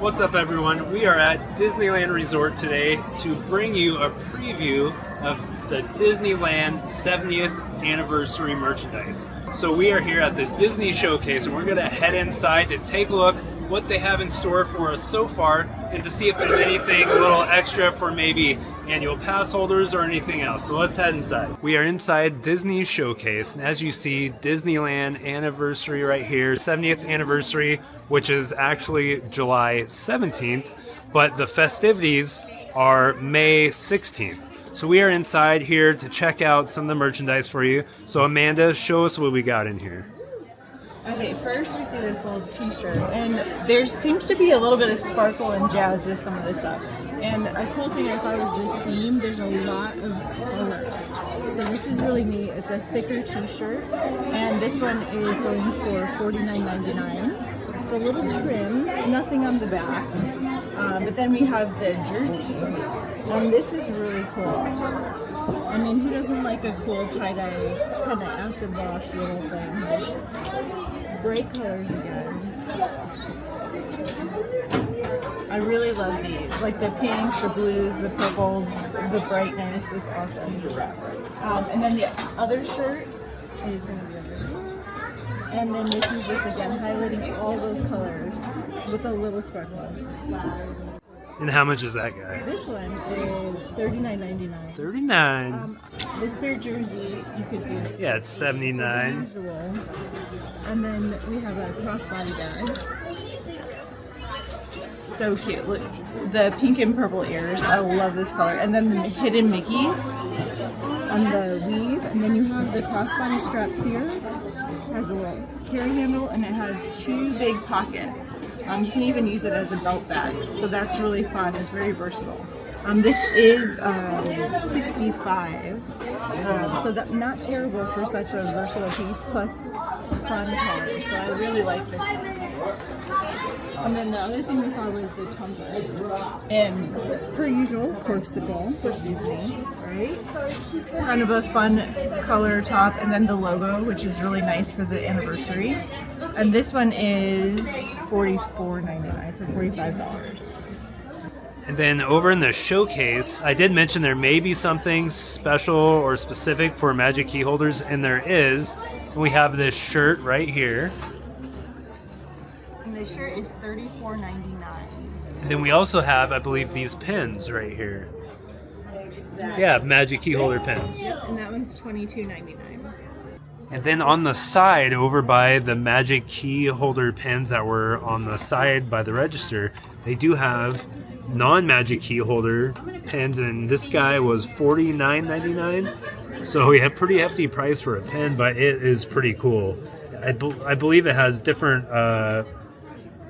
What's up, everyone? We are at Disneyland Resort today to bring you a preview of the Disneyland 70th anniversary merchandise. So we are here at the Disney Showcase and we're going to head inside to take a look what they have in store for us so far and to see if there's anything a little extra for maybe annual pass holders or anything else. So let's head inside. We are inside Disney Showcase, and as you see, Disneyland anniversary right here, 70th anniversary, which is actually July 17th, but the festivities are May 16th. So we are inside here to check out some of the merchandise for you. So Amanda, show us what we got in here. Okay, first we see this little t-shirt, and there seems to be a little bit of sparkle and jazz with some of this stuff. And a cool thing I saw was this seam. There's a lot of color. So this is really neat. It's a thicker t-shirt, and this one is going for $49.99. It's a little trim, nothing on the back. But then we have the jersey, and this is really cool. I mean, who doesn't like a cool tie-dye, kind of acid wash little thing? Bright colors again. I really love these, like the pinks, the blues, the purples, the brightness. It's awesome. And then the other shirt is going to be over here. And then this is just, again, highlighting all those colors with a little sparkle. And how much is that guy? This one is $39.99. $39. This pair jersey, you can see this. Yeah, it's $79. Usual. And then we have a crossbody bag. So cute. Look, the pink and purple ears. I love this color. And then the hidden Mickeys on the weave. And then you have the crossbody strap here. It has a little carry handle, and it has two big pockets. You can even use it as a belt bag, so that's really fun. It's very versatile. This is $65, so that's not terrible for such a versatile piece, plus fun colors. So I really like this one. And then the other thing we saw was the tumbler. And per usual, corksicle for seasoning, right? She's kind of a fun color top, and then the logo, which is really nice for the anniversary. And this one is $44.99, so $45. And then over in the showcase, I did mention there may be something special or specific for Magic Key holders, and there is. We have this shirt right here. And the shirt is $34.99. And then we also have, I believe, these pins right here. Yeah, Magic Key holder pins. Yep, and that one's $22.99. And then on the side, over by the Magic Key holder pins that were on the side by the register, they do have non-Magic Key holder pins, and this guy was $49.99. So we have pretty hefty price for a pin, but it is pretty cool. I believe it has different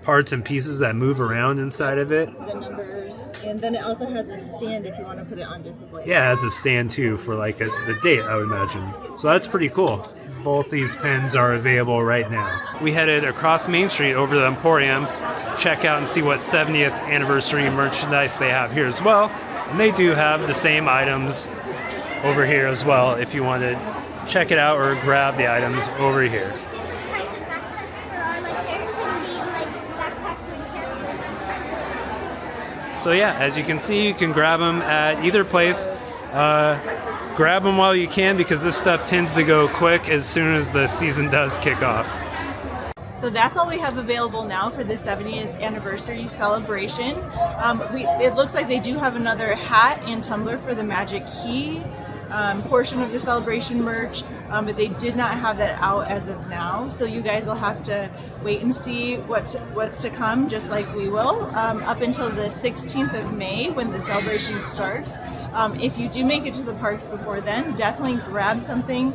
parts and pieces that move around inside of it. The numbers, and then it also has a stand if you want to put it on display. Yeah, it has a stand too for like the date, I would imagine. So that's pretty cool. Both these pins are available right now. We headed across Main Street over to the Emporium to check out and see what 70th anniversary merchandise they have here as well. And they do have the same items over here as well if you want to check it out or grab the items over here. So yeah, as you can see, you can grab them at either place. Grab them while you can, because this stuff tends to go quick as soon as the season does kick off. So that's all we have available now for the 70th anniversary celebration. It looks like they do have another hat and tumbler for the Magic Key portion of the celebration merch, but they did not have that out as of now. So you guys will have to wait and see what's to come, just like we will, up until the 16th of May when the celebration starts. If you do make it to the parks before then, definitely grab something.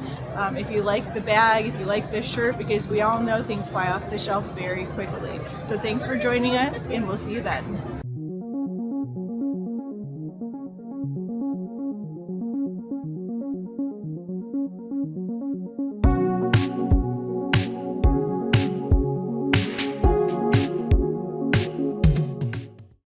If you like the bag, if you like the shirt, because we all know things fly off the shelf very quickly. So thanks for joining us, and we'll see you then.